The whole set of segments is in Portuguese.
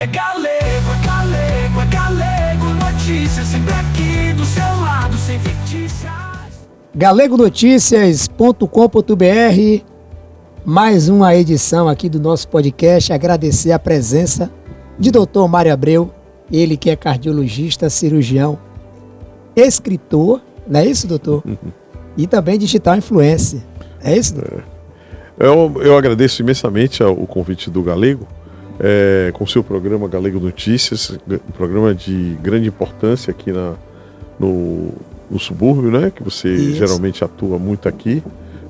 É Galego Notícias, sempre aqui do seu lado, sem fictícias. galegonoticias.com.br, mais uma edição aqui do nosso podcast. Agradecer a presença de Dr. Mário Abreu, ele que é cardiologista, cirurgião, escritor, não é isso, doutor? E também digital influencer, é isso, doutor? Eu agradeço imensamente o convite do Galego, com o seu programa Galego Notícias, um programa de grande importância aqui no subúrbio, né? Que você geralmente atua muito aqui.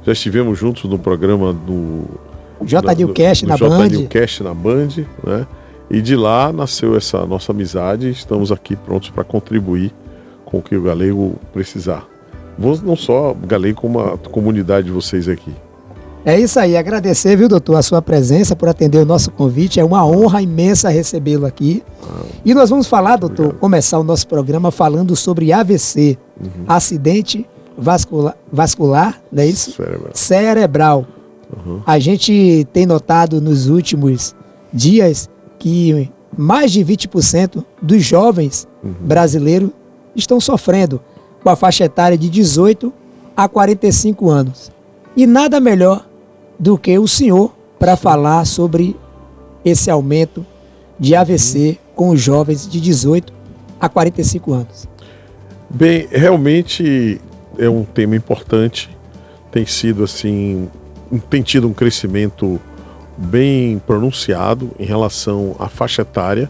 Já estivemos juntos no programa do JNewcast na Band. JNewcast na Band, né? E de lá nasceu essa nossa amizade. Estamos aqui prontos para contribuir com o que o Galego precisar. Não só o Galego, como a comunidade de vocês aqui. É isso aí, agradecer, viu, doutor, a sua presença, por atender o nosso convite. É uma honra imensa recebê-lo aqui. E nós vamos falar, doutor, começar o nosso programa falando sobre AVC, acidente vascular, não é isso? Cerebral. A gente tem notado nos últimos dias que mais de 20% dos jovens brasileiros estão sofrendo com a faixa etária de 18 a 45 anos. E nada melhor do que o senhor para falar sobre esse aumento de AVC com os jovens de 18 a 45 anos. Bem, realmente é um tema importante, tem sido assim, tem tido um crescimento bem pronunciado em relação à faixa etária,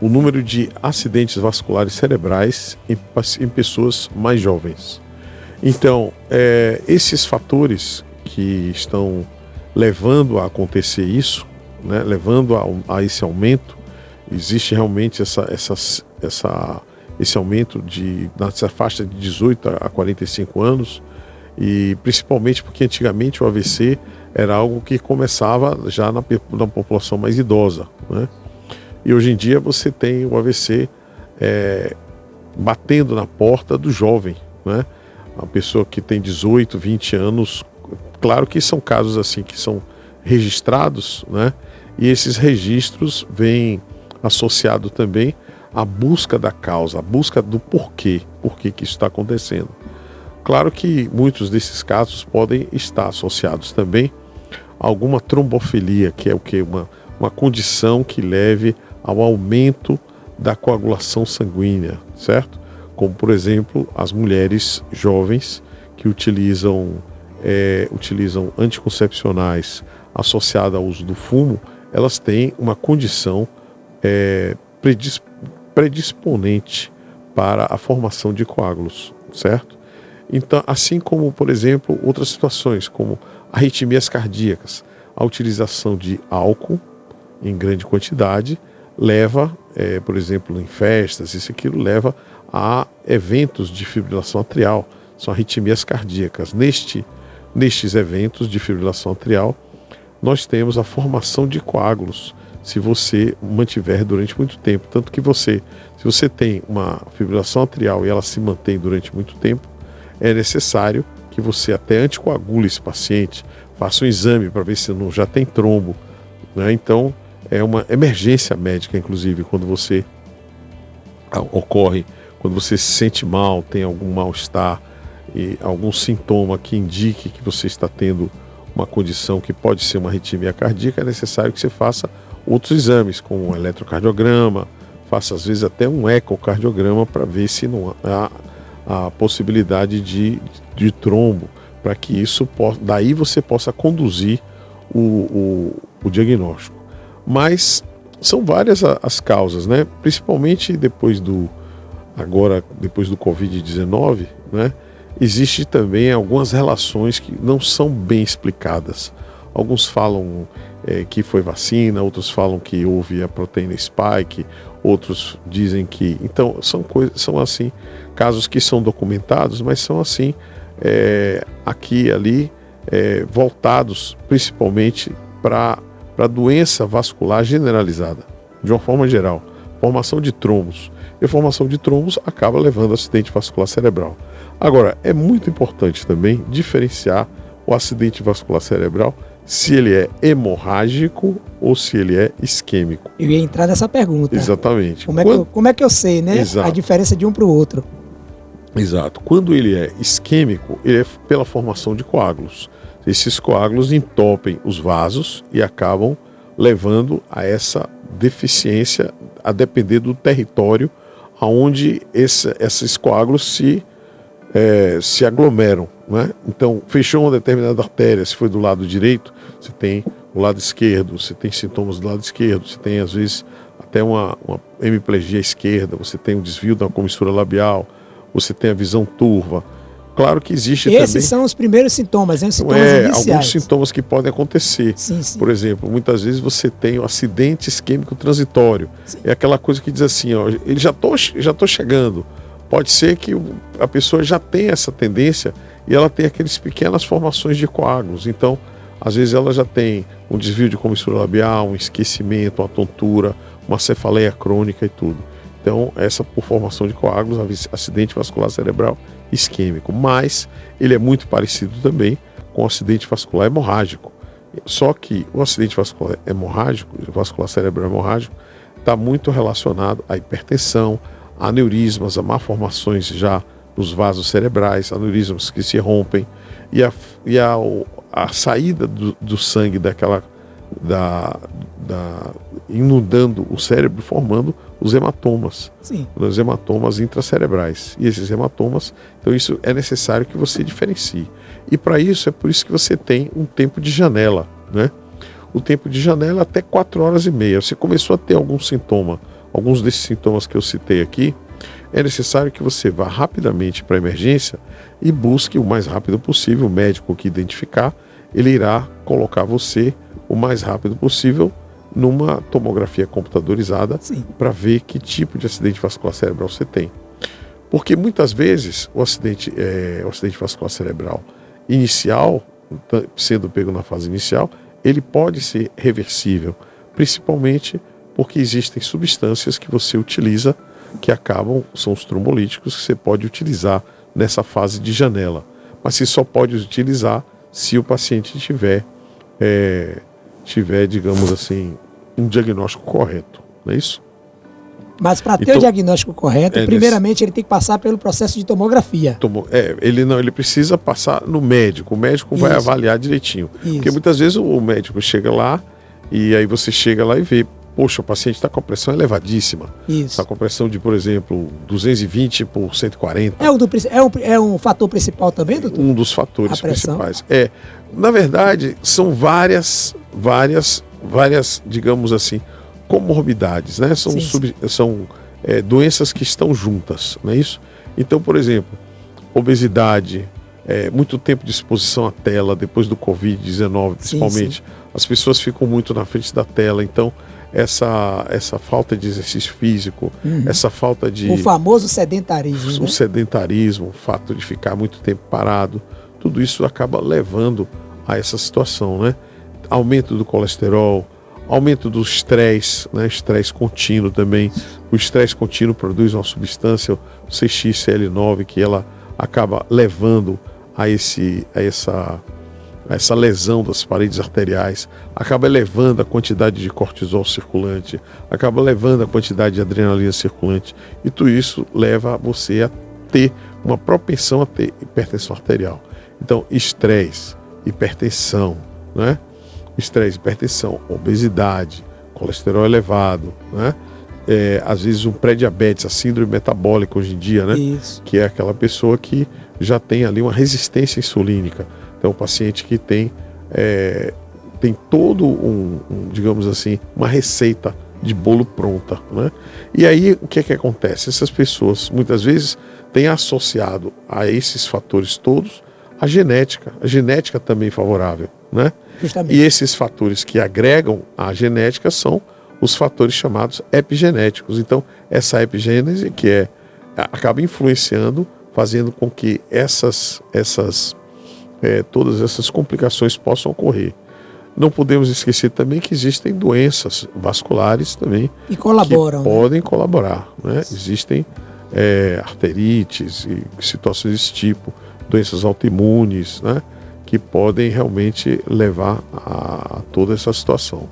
o número de acidentes vasculares cerebrais em pessoas mais jovens. Então, esses fatores que estão levando a acontecer isso, né, levando a esse aumento, existe realmente esse aumento nessa faixa de 18 a 45 anos, e principalmente porque antigamente o AVC era algo que começava já na população mais idosa, né? E hoje em dia você tem o AVC batendo na porta do jovem, né? A pessoa que tem 18, 20 anos, claro que são casos assim que são registrados, né? E esses registros vêm associado também à busca da causa, à busca do porquê que isso está acontecendo. Claro que muitos desses casos podem estar associados também a alguma trombofilia, que é o que? Uma condição que leve ao aumento da coagulação sanguínea, certo? Como, por exemplo, as mulheres jovens que utilizam anticoncepcionais associadas ao uso do fumo, elas têm uma condição predisponente para a formação de coágulos, certo? Então, assim como, por exemplo, outras situações, como arritmias cardíacas, a utilização de álcool em grande quantidade leva, por exemplo, em festas, isso e aquilo leva a eventos de fibrilação atrial, são arritmias cardíacas. Nestes eventos de fibrilação atrial, nós temos a formação de coágulos, se você mantiver durante muito tempo. Tanto que se você tem uma fibrilação atrial e ela se mantém durante muito tempo, é necessário que você até anticoagule esse paciente, faça um exame para ver se não já tem trombo, né? Então, é uma emergência médica, inclusive, quando você se sente mal, tem algum mal-estar e algum sintoma que indique que você está tendo uma condição que pode ser uma arritmia cardíaca, é necessário que você faça outros exames, como um eletrocardiograma, faça às vezes até um ecocardiograma para ver se não há a possibilidade de trombo, para que daí você possa conduzir o diagnóstico. Mas são várias as causas, né? Principalmente depois do Covid-19, né? Existe também algumas relações que não são bem explicadas. Alguns falam que foi vacina, outros falam que houve a proteína spike, outros dizem que... Então, são assim, casos que são documentados, mas são assim, aqui e ali, voltados principalmente para a doença vascular generalizada, de uma forma geral, formação de trombos. E a formação de trombos acaba levando a acidente vascular cerebral. Agora, é muito importante também diferenciar o acidente vascular cerebral se ele é hemorrágico ou se ele é isquêmico. Eu ia entrar nessa pergunta. Exatamente. Como é que eu sei, né? Exato. A diferença de um para o outro. Exato. Quando ele é isquêmico, ele é pela formação de coágulos. Esses coágulos entopem os vasos e acabam levando a essa deficiência, a depender do território aonde esses coágulos se aglomeram, né? Então, fechou uma determinada artéria, se foi do lado direito, você tem o lado esquerdo, você tem sintomas do lado esquerdo, você tem, às vezes, até uma hemiplegia esquerda, você tem um desvio da comissura labial, você tem a visão turva. Claro que existe também... Esses são os primeiros sintomas, né? Os sintomas iniciais. Alguns sintomas que podem acontecer. Sim, sim. Por exemplo, muitas vezes você tem o acidente isquêmico transitório. Sim. É aquela coisa que diz assim, ó, ele já tô chegando. Pode ser que a pessoa já tenha essa tendência e ela tem aquelas pequenas formações de coágulos. Então, às vezes ela já tem um desvio de comissura labial, um esquecimento, uma tontura, uma cefaleia crônica e tudo. Então, essa por formação de coágulos, acidente vascular cerebral isquêmico. Mas ele é muito parecido também com o acidente vascular hemorrágico. Só que o acidente vascular hemorrágico, vascular cerebral hemorrágico, está muito relacionado à hipertensão, a aneurismas, a malformações já nos vasos cerebrais, aneurismas que se rompem e a saída do sangue inundando o cérebro, formando os hematomas. Sim. Os hematomas intracerebrais. E esses hematomas, então isso é necessário que você diferencie. E para isso, é por isso que você tem um tempo de janela, né? O tempo de janela até 4h30. Você começou a ter algum sintoma, alguns desses sintomas que eu citei aqui, é necessário que você vá rapidamente para a emergência e busque o mais rápido possível, o médico que identificar, ele irá colocar você o mais rápido possível numa tomografia computadorizada para ver que tipo de acidente vascular cerebral você tem. Porque muitas vezes o acidente vascular cerebral inicial, sendo pego na fase inicial, ele pode ser reversível, principalmente porque existem substâncias que você utiliza que são os trombolíticos que você pode utilizar nessa fase de janela. Mas você só pode utilizar se o paciente tiver, digamos assim, um diagnóstico correto, não é isso? Mas para ter o diagnóstico correto, primeiramente ele tem que passar pelo processo de tomografia. Ele precisa passar no médico. O médico vai avaliar direitinho. Porque muitas vezes o médico chega lá e aí você chega lá e vê, poxa, o paciente está com a pressão elevadíssima. Está com a pressão de, por exemplo, 220 por 140. É um fator principal também, doutor? Um dos fatores principais. Na verdade, são várias, digamos assim, comorbidades, né? São doenças que estão juntas, não é isso? Então, por exemplo, obesidade, muito tempo de exposição à tela, depois do Covid-19 principalmente, as pessoas ficam muito na frente da tela, então essa falta de exercício físico, essa falta de... O famoso sedentarismo. O sedentarismo, o fato de ficar muito tempo parado, tudo isso acaba levando a essa situação, né? Aumento do colesterol, aumento do estresse, né? Estresse contínuo também. O estresse contínuo produz uma substância, o CXCL9, que ela acaba levando a essa lesão das paredes arteriais, acaba elevando a quantidade de cortisol circulante, acaba elevando a quantidade de adrenalina circulante, e tudo isso leva você a ter uma propensão a ter hipertensão arterial. Então, estresse, hipertensão, né? Estresse, hipertensão, obesidade, colesterol elevado, né? Às vezes um pré-diabetes, a síndrome metabólica hoje em dia, né? Isso. Que é aquela pessoa que já tem ali uma resistência insulínica. Então, o paciente que tem todo digamos assim, uma receita de bolo pronta, né? E aí, o que acontece? Essas pessoas, muitas vezes, têm associado a esses fatores todos a genética também favorável, né? Justamente. E esses fatores que agregam a genética são os fatores chamados epigenéticos. Então, essa epigênese que acaba influenciando, fazendo com que todas essas complicações possam ocorrer. Não podemos esquecer também que existem doenças vasculares também que podem colaborar, né? Existem arterites e situações desse tipo, doenças autoimunes, né? que podem realmente levar a toda essa situação.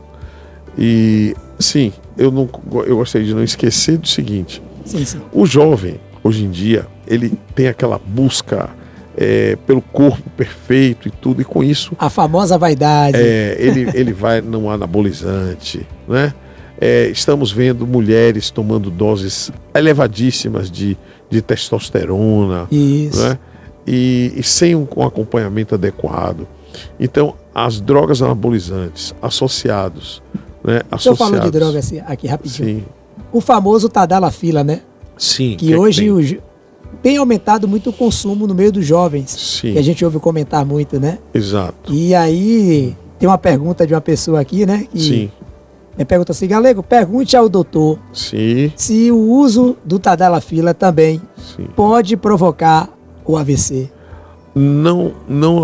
E sim, eu gostaria de não esquecer do seguinte: Sim, sim. o jovem, hoje em dia, ele tem aquela busca pelo corpo perfeito e tudo, e com isso A famosa vaidade. ele vai no anabolizante, né? Estamos vendo mulheres tomando doses elevadíssimas de testosterona, Isso. né? E sem um acompanhamento adequado. Então, as drogas anabolizantes associados, né? O senhor falou de droga assim, aqui rapidinho. Sim, O famoso Tadalafila, né? sim. Que hoje tem aumentado muito o consumo no meio dos jovens. Sim. Que a gente ouve comentar muito, né? Exato. E aí tem uma pergunta de uma pessoa aqui, né? Que Sim, pergunta assim: Galego, pergunte ao doutor sim, se o uso do Tadalafila também sim. pode provocar o AVC. Não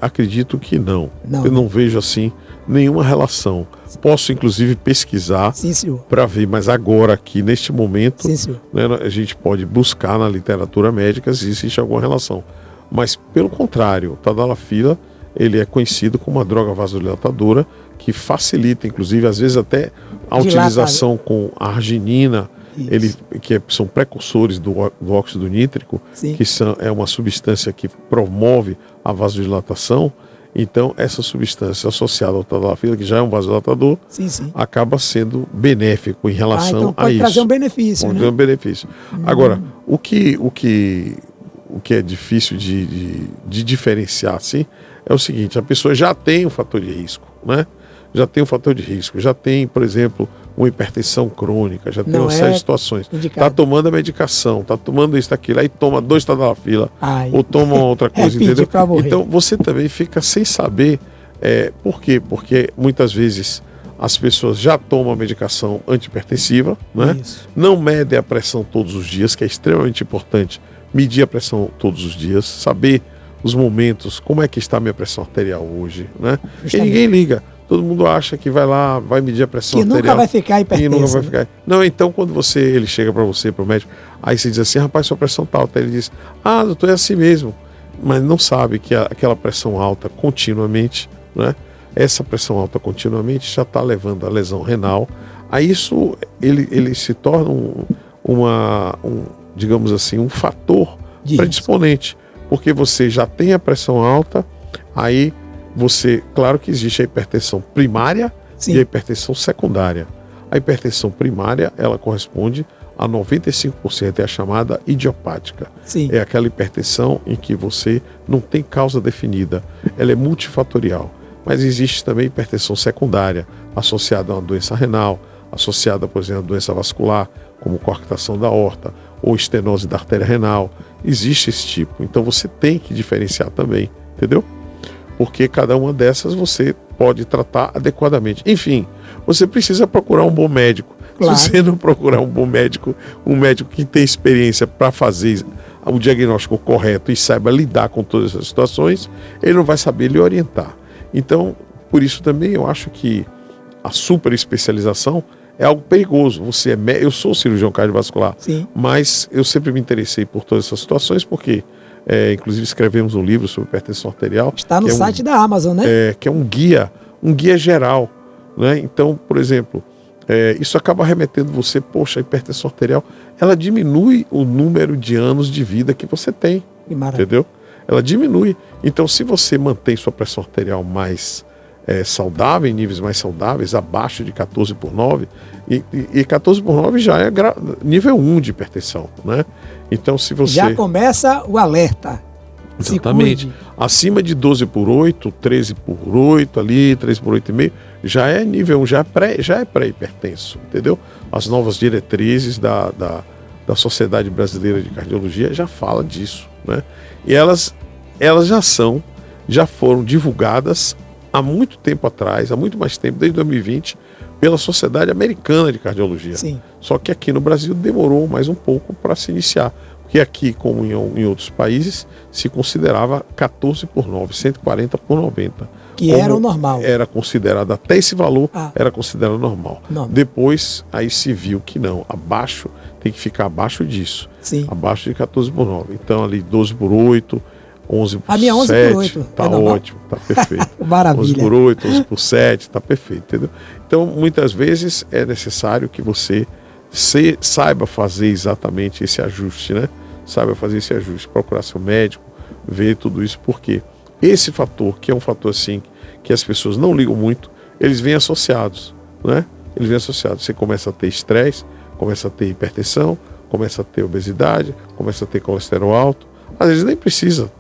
acredito que não. Não, Eu né? não vejo assim nenhuma relação. Posso inclusive pesquisar Sim, senhor. para ver, mas agora aqui neste momento, Sim, senhor. né, a gente pode buscar na literatura médica se existe alguma relação. Mas pelo contrário, o Tadalafila, ele é conhecido como uma droga vasodilatadora que facilita, inclusive, às vezes até a Dilata. utilização com arginina, Isso. são precursores do óxido nítrico, Sim. que é uma substância que promove a vasodilatação. Então, essa substância associada ao Tadalafila, que já é um vasodilatador, Sim, sim. acaba sendo benéfico em relação então a pode isso. trazer um benefício, Pode né? ter um benefício. Agora, o que é difícil de diferenciar assim é o seguinte: a pessoa já tem um fator de risco, né? Já tem um fator de risco, já tem, por exemplo, uma hipertensão crônica, já tem Não uma é série de situações. indicado. Está tomando a medicação, está tomando isso, aquilo, aí toma 2 Tadalafila, Ai. ou toma outra coisa, pedir entendeu? pra morrer. Então você também fica sem saber por quê? Porque muitas vezes as pessoas já tomam a medicação antihipertensiva, né? Isso. Não medem a pressão todos os dias, que é extremamente importante medir a pressão todos os dias, saber os momentos, como é que está a minha pressão arterial hoje, né? E Justamente. ninguém liga. Todo mundo acha que vai lá, vai medir a pressão Que arterial. nunca vai ficar E hipertenso. nunca vai né? ficar. Não, então quando ele chega para você, para o médico, aí você diz assim: rapaz, sua pressão está alta. Ele diz: ah, doutor, é assim mesmo. Mas não sabe que aquela pressão alta continuamente, né? Essa pressão alta continuamente já está levando à lesão renal. Aí isso ele se torna digamos assim, um fator De predisponente, porque você já tem a pressão alta, aí claro que existe a hipertensão primária Sim. e a hipertensão secundária. A hipertensão primária, ela corresponde a 95%, é a chamada idiopática. Sim. É aquela hipertensão em que você não tem causa definida, ela é multifatorial. Mas existe também hipertensão secundária, associada a uma doença renal, associada, por exemplo, a doença vascular, como coarctação da aorta, ou estenose da artéria renal. Existe esse tipo. Então você tem que diferenciar também, entendeu? Porque cada uma dessas você pode tratar adequadamente. Enfim, você precisa procurar um bom médico. Claro. Se você não procurar um bom médico, um médico que tem experiência para fazer o diagnóstico correto e saiba lidar com todas essas situações, ele não vai saber lhe orientar. Então, por isso também eu acho que a super especialização é algo perigoso. Eu sou cirurgião cardiovascular, Sim. mas eu sempre me interessei por todas essas situações, porque inclusive escrevemos um livro sobre hipertensão arterial. Está no que é site da Amazon, né? que é um guia geral, né? Então, por exemplo, isso acaba remetendo você, poxa, a hipertensão arterial, ela diminui o número de anos de vida que você tem, Que maravilha. entendeu? Ela diminui. Então, se você mantém sua pressão arterial mais saudável, em níveis mais saudáveis, abaixo de 14/9, e 14/9 já é nível 1 de hipertensão, né? Então, se você... Já começa o alerta. Se Exatamente. cuide. Acima de 12/8, 13/8 ali, 13/8,5, já é nível 1, já é pré-hipertenso, entendeu? As novas diretrizes da Sociedade Brasileira de Cardiologia já fala disso, né? E elas já foram divulgadas há muito tempo atrás, há muito mais tempo, desde 2020, pela Sociedade Americana de Cardiologia. Sim. Só que aqui no Brasil demorou mais um pouco para se iniciar. Porque aqui, como em outros países, se considerava 14/9, 140/90. Que era o normal. Era considerado, até esse valor, Ah. era considerado normal. Normal. Depois, aí se viu que não, tem que ficar abaixo disso. Sim. Abaixo de 14/9. Então, ali 12/8, 11 por A minha 11 7, por 8, tá é normal? ótimo, tá perfeito. Maravilha. 11 por 8, 11 por 7, tá perfeito, entendeu? Então, muitas vezes é necessário que você saiba fazer exatamente esse ajuste, né? Saiba fazer esse ajuste, procurar seu médico, ver tudo isso, porque esse fator, que é um fator assim, que as pessoas não ligam muito, eles vêm associados, né? Eles vêm associados. Você começa a ter estresse, começa a ter hipertensão, começa a ter obesidade, começa a ter colesterol alto. Às vezes nem precisa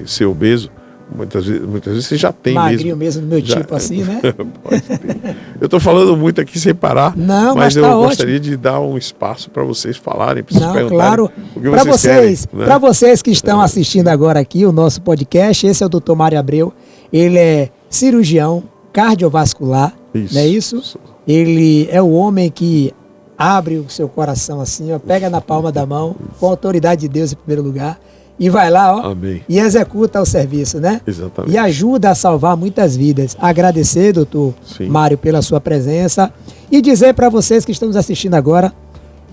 ser obeso, muitas vezes você já tem Magrinho mesmo. mesmo do meu tipo assim, né? Pode ter. Eu estou falando muito aqui sem parar, Não, mas mas eu tá gostaria de dar um espaço para vocês falarem, para vocês Não, perguntarem claro. o que Para vocês querem, né? para vocês que estão assistindo agora aqui o nosso podcast, esse é o Dr. Mário Abreu. Ele é cirurgião cardiovascular, Isso. não é isso? Ele é o homem que abre o seu coração assim, ó, pega na palma da mão, com a autoridade de Deus em primeiro lugar, e vai lá, ó, Amém. e executa o serviço, né? Exatamente. E ajuda a salvar muitas vidas. Agradecer, doutor Sim. Mário, pela sua presença e dizer para vocês que estão nos assistindo agora,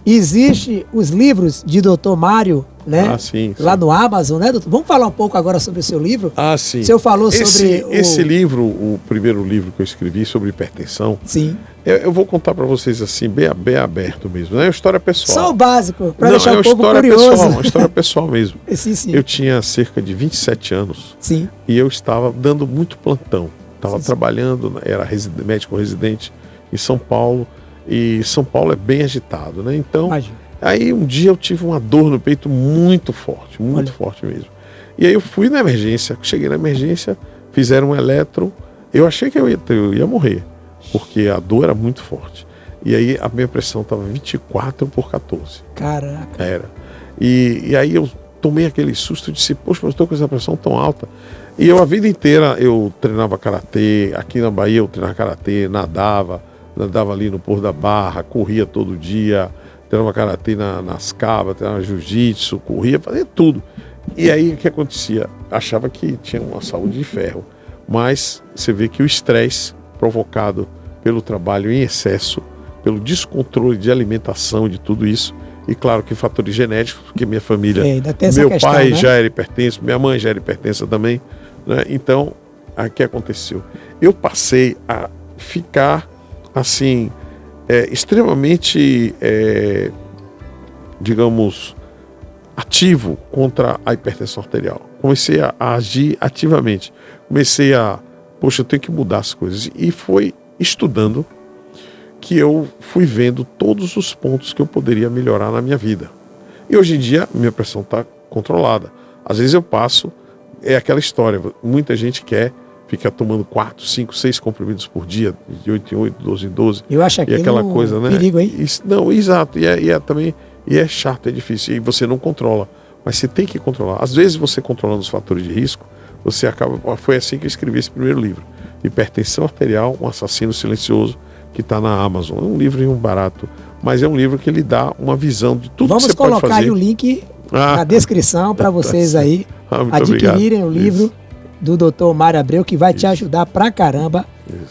existe os livros de doutor Mário, né? Ah, sim, Lá sim. no Amazon, né, doutor? Vamos falar um pouco agora sobre o seu livro? Ah, sim. O senhor falou sobre esse livro, o primeiro livro que eu escrevi sobre hipertensão, Sim. eu vou contar para vocês assim, bem aberto mesmo. É uma história pessoal. Só o básico, para Não, deixar é o uma povo história curioso. pessoal, uma história pessoal mesmo. Sim, sim. Eu tinha cerca de 27 anos Sim. e eu estava dando muito plantão. Estava Sim, sim. trabalhando, era médico residente em São Paulo, e São Paulo é bem agitado, né? Então, Imagina. aí um dia eu tive uma dor no peito muito forte mesmo. E aí eu fui na emergência, cheguei na emergência, fizeram um eletro, eu achei que eu ia morrer, porque a dor era muito forte. E aí a minha pressão estava 24/14. Caraca. Era. E aí eu tomei aquele susto, disse, poxa, mas eu estou com essa pressão tão alta. E eu a vida inteira eu treinava karatê, aqui na Bahia eu treinava karatê, nadava ali no Porto da Barra, corria todo dia, treinava karatê nas cabas, treinava jiu-jitsu, corria, fazia tudo. E aí o que acontecia? Achava que tinha uma saúde de ferro, mas você vê que o estresse provocado pelo trabalho em excesso, pelo descontrole de alimentação, de tudo isso, e claro que fatores genéticos, porque minha família, ainda tem essa meu questão, pai né? já era hipertenso, minha mãe já era hipertensa também, né? Então, o que aconteceu? Eu passei a ficar assim, extremamente, digamos, ativo contra a hipertensão arterial. Comecei a agir ativamente. Poxa, eu tenho que mudar as coisas. E foi estudando que eu fui vendo todos os pontos que eu poderia melhorar na minha vida. E hoje em dia, minha pressão está controlada. Às vezes eu passo, é aquela história, muita gente fica tomando 4, 5, 6 comprimidos por dia, de 8 em 8, 12 em 12. Eu acho E aquilo aquela coisa, né? perigo, hein? Não, exato. E é chato, é difícil. E você não controla. Mas você tem que controlar. Às vezes você controlando os fatores de risco, você acaba... Foi assim que eu escrevi esse primeiro livro. Hipertensão Arterial, um assassino silencioso, que está na Amazon. É um livro barato, mas é um livro que ele dá uma visão de tudo que você pode fazer. Vamos colocar aí o link na descrição para vocês aí muito adquirirem obrigado. o livro do Dr. Mário Abreu, que vai te ajudar pra caramba,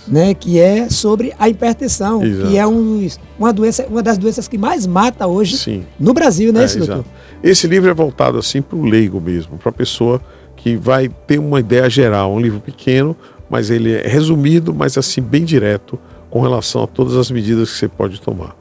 né? Que é sobre a hipertensão, Exato. que é uma das doenças que mais mata hoje Sim. no Brasil, né, esse Exato. doutor? Esse livro é voltado assim para o leigo mesmo, para a pessoa que vai ter uma ideia geral. Um livro pequeno, mas ele é resumido, mas assim bem direto com relação a todas as medidas que você pode tomar.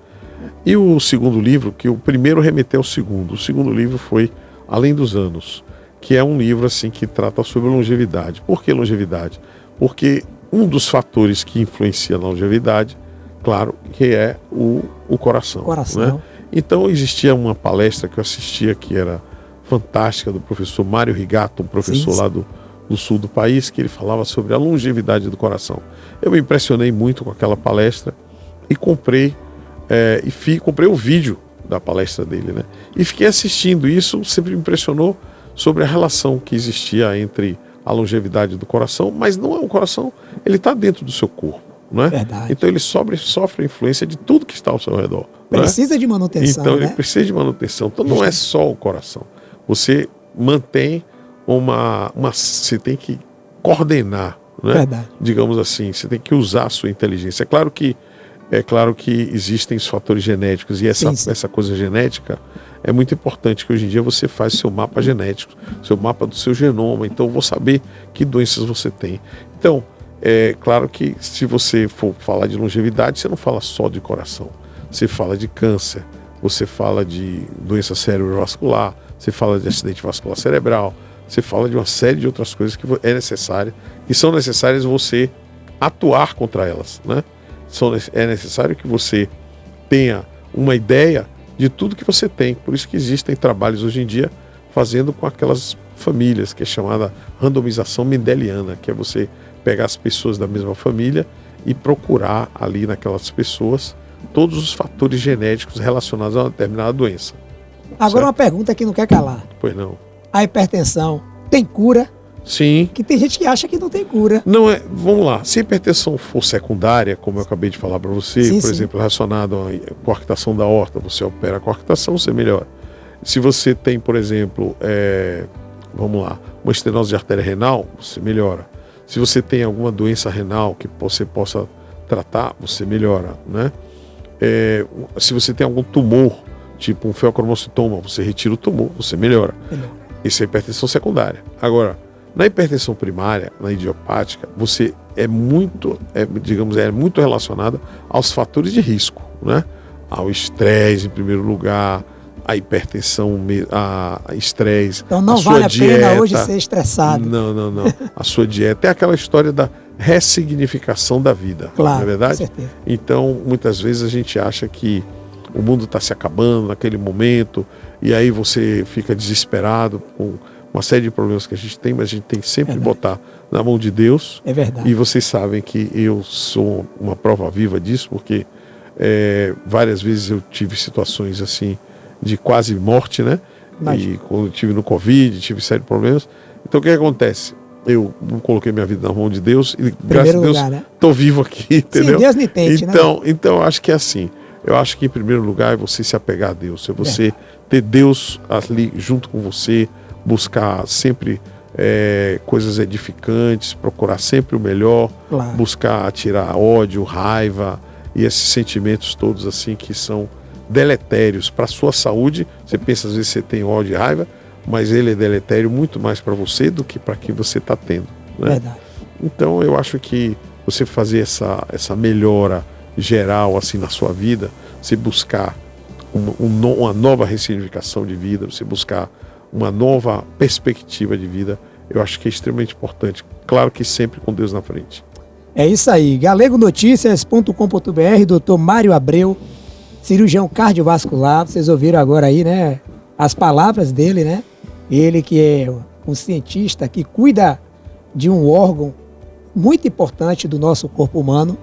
E o segundo livro, que o primeiro remeteu ao segundo. O segundo livro foi Além dos Anos, que é um livro assim que trata sobre longevidade. Por que longevidade? Porque um dos fatores que influencia na longevidade, claro, que é o coração. Né? Então existia uma palestra que eu assistia que era fantástica, do professor Mário Rigato, um professor lá do sul do país, que ele falava sobre a longevidade do coração. Eu me impressionei muito com aquela palestra e comprei o vídeo da palestra dele, né? E fiquei assistindo. Isso sempre me impressionou sobre a relação que existia entre a longevidade do coração, mas não é o coração, ele está dentro do seu corpo, né? Verdade. Então ele sofre a influência de tudo que está ao seu redor. Precisa de manutenção, então né? ele precisa de manutenção. Então não é só o coração. Você mantém você tem que coordenar, né? Verdade. Digamos assim, você tem que usar a sua inteligência. É claro que É claro que existem os fatores genéticos e essa coisa genética é muito importante, que hoje em dia você faz seu mapa genético, seu mapa do seu genoma, então eu vou saber que doenças você tem. Então, é claro que se você for falar de longevidade, você não fala só de coração, você fala de câncer, você fala de doença cerebrovascular, você fala de acidente vascular cerebral, você fala de uma série de outras coisas que são necessárias você atuar contra elas, né? É necessário que você tenha uma ideia de tudo que você tem. Por isso que existem trabalhos hoje em dia fazendo com aquelas famílias, que é chamada randomização mendeliana, que é você pegar as pessoas da mesma família e procurar ali naquelas pessoas todos os fatores genéticos relacionados a uma determinada doença. Agora certo? Uma pergunta que não quer calar. Pois não. A hipertensão tem cura? Sim. Que tem gente que acha que não tem cura. Não é, vamos lá, se a hipertensão for secundária, como eu acabei de falar para você, Sim, por sim. exemplo, relacionado à coarctação da aorta, você opera a coarctação, você melhora. Se você tem, por exemplo, vamos lá, uma estenose de artéria renal, você melhora. Se você tem alguma doença renal que você possa tratar, você melhora, né? Se você tem algum tumor, tipo um feocromocitoma, você retira o tumor, você melhora. Isso é hipertensão secundária. Agora, na hipertensão primária, na idiopática, você é muito relacionada aos fatores de risco, né? Ao estresse, em primeiro lugar, a hipertensão, a estresse. Então não a sua vale a dieta, pena hoje ser estressado. Não. A sua dieta é aquela história da ressignificação da vida, Claro, não é verdade? com certeza. Então, muitas vezes a gente acha que o mundo está se acabando naquele momento, e aí você fica desesperado com uma série de problemas que a gente tem, mas a gente tem que sempre botar na mão de Deus. É verdade. E vocês sabem que eu sou uma prova viva disso, porque várias vezes eu tive situações assim de quase morte, né? Imagina. E quando eu tive no Covid, tive série de problemas. Então o que acontece? Eu coloquei minha vida na mão de Deus e graças a Deus estou vivo aqui, entendeu? Sim, Deus me tente, então eu acho que é assim. Eu acho que em primeiro lugar é você se apegar a Deus, é você ter Deus ali junto com você, buscar sempre coisas edificantes, procurar sempre o melhor, buscar tirar ódio, raiva e esses sentimentos todos assim que são deletérios para a sua saúde. Você pensa às vezes que você tem ódio e raiva, mas ele é deletério muito mais para você do que para quem você está tendo, né? Verdade. Então eu acho que você fazer essa melhora geral assim na sua vida, você buscar uma nova ressignificação de vida, você buscar uma nova perspectiva de vida, eu acho que é extremamente importante. Claro que sempre com Deus na frente. É isso aí. galegonoticias.com.br, doutor Mário Abreu, cirurgião cardiovascular. Vocês ouviram agora aí, né? As palavras dele, né? Ele que é um cientista que cuida de um órgão muito importante do nosso corpo humano,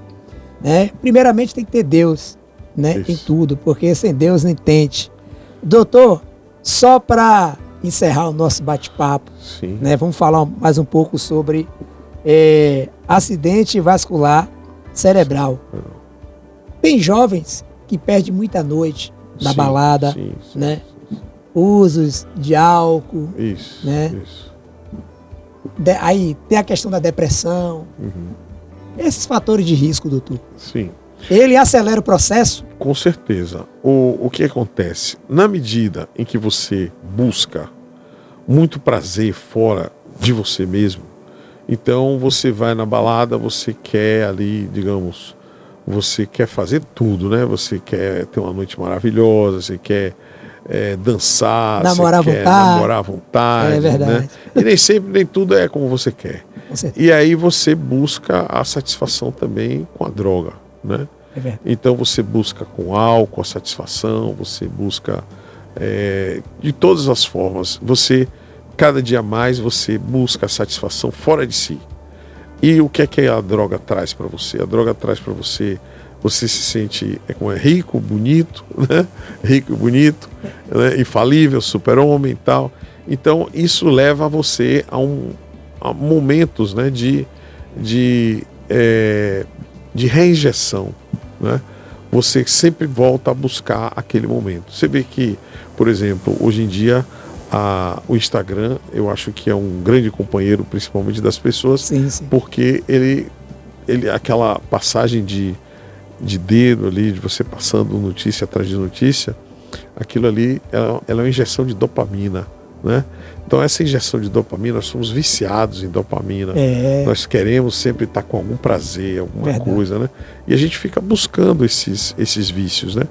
né? Primeiramente tem que ter Deus, né? Em tudo, porque sem Deus nem tente. Doutor, só para encerrar o nosso bate-papo, né? Vamos falar mais um pouco sobre acidente vascular cerebral. Tem jovens que perdem muita noite na balada, né? Usos de álcool, né? Aí tem a questão da depressão. Esses fatores de risco, doutor. Sim. Ele acelera o processo? Com certeza. O que acontece? Na medida em que você busca muito prazer fora de você mesmo, então você vai na balada, você quer ali, digamos, você quer fazer tudo, né? Você quer ter uma noite maravilhosa, você quer dançar, namorar você quer namorar à vontade. É verdade. Né? E nem sempre, nem tudo é como você quer. E aí você busca a satisfação também com a droga, né? Então você busca com álcool a satisfação, você busca de todas as formas. Cada dia mais você busca a satisfação fora de si. E o que é que a droga traz para você? A droga traz para você se sente rico, bonito, né? Rico e bonito, né? Infalível, super-homem e tal. Então isso leva você a momentos, né? de reinjeção, né? Você sempre volta a buscar aquele momento. Você vê que, por exemplo, hoje em dia o Instagram, eu acho que é um grande companheiro, principalmente das pessoas, porque ele aquela passagem de de dedo ali, de você passando notícia atrás de notícia, aquilo ali ela é uma injeção de dopamina, né? Então essa injeção de dopamina, nós somos viciados em dopamina, nós queremos sempre estar com algum prazer, alguma coisa, né? E a gente fica buscando esses vícios, né?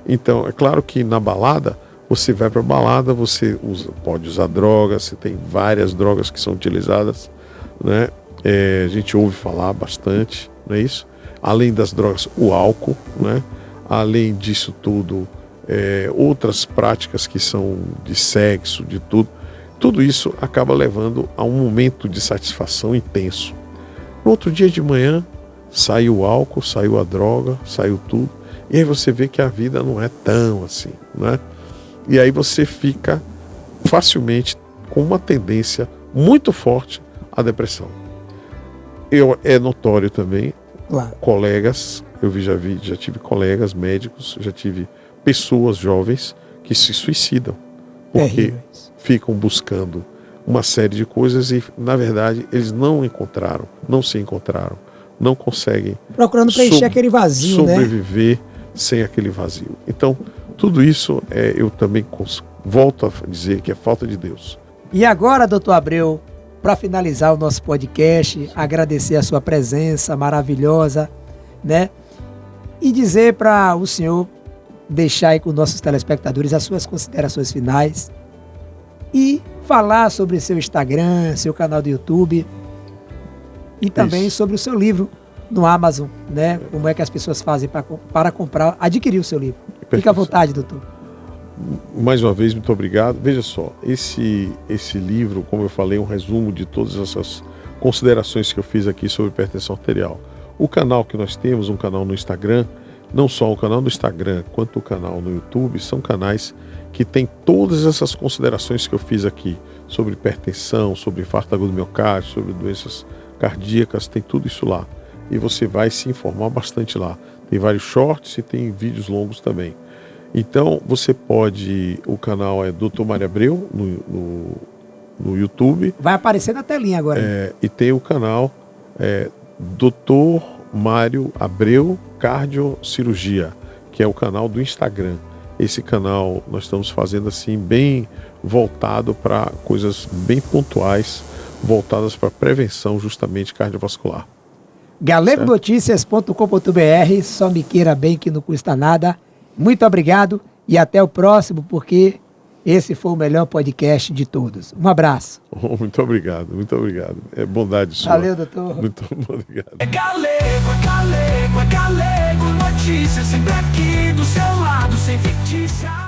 Então é claro que na balada, você vai para a balada, você pode usar drogas, você tem várias drogas que são utilizadas, né? A gente ouve falar bastante, não é isso? Além das drogas, o álcool, né? Além disso tudo, outras práticas que são de sexo, de tudo isso acaba levando a um momento de satisfação intenso. No outro dia de manhã, saiu o álcool, saiu a droga, saiu tudo, e aí você vê que a vida não é tão assim, né? E aí você fica facilmente com uma tendência muito forte à depressão. É notório também, colegas, já tive colegas médicos, já tive pessoas jovens que se suicidam, porque ficam buscando uma série de coisas e, na verdade, eles não se encontraram, não conseguem procurando preencher aquele vazio, sobreviver, né? Sem aquele vazio. Então, tudo isso eu também volto a dizer que é falta de Deus. E agora, doutor Abreu, para finalizar o nosso podcast, agradecer a sua presença maravilhosa, né? E dizer para o senhor deixar aí com os nossos telespectadores as suas considerações finais e falar sobre seu Instagram, seu canal do YouTube e também sobre o seu livro no Amazon, né? Como é que as pessoas fazem para comprar, adquirir o seu livro. Fique à vontade, doutor. Mais uma vez, muito obrigado. Veja só, esse livro, como eu falei, é um resumo de todas essas considerações que eu fiz aqui sobre hipertensão arterial. O canal que nós temos, um canal no Instagram, não só o canal do Instagram, quanto o canal no YouTube, são canais que têm todas essas considerações que eu fiz aqui, sobre hipertensão, sobre infarto agudo do miocárdio, sobre doenças cardíacas, tem tudo isso lá. E você vai se informar bastante lá. Tem vários shorts e tem vídeos longos também. Então, você pode... O canal é Dr. Mário Abreu, no YouTube. Vai aparecer na telinha agora. E tem o canal Dr. Mário Abreu Cardiocirurgia, que é o canal do Instagram. Esse canal nós estamos fazendo assim, bem voltado para coisas bem pontuais, voltadas para prevenção justamente cardiovascular. GalegoNoticias.com.br, só me queira bem que não custa nada. Muito obrigado e até o próximo, porque esse foi o melhor podcast de todos. Um abraço. Muito obrigado, muito obrigado. É bondade sua. Valeu, doutor. Muito obrigado. Galego Notícias, sempre aqui do seu lado, sem fictícia.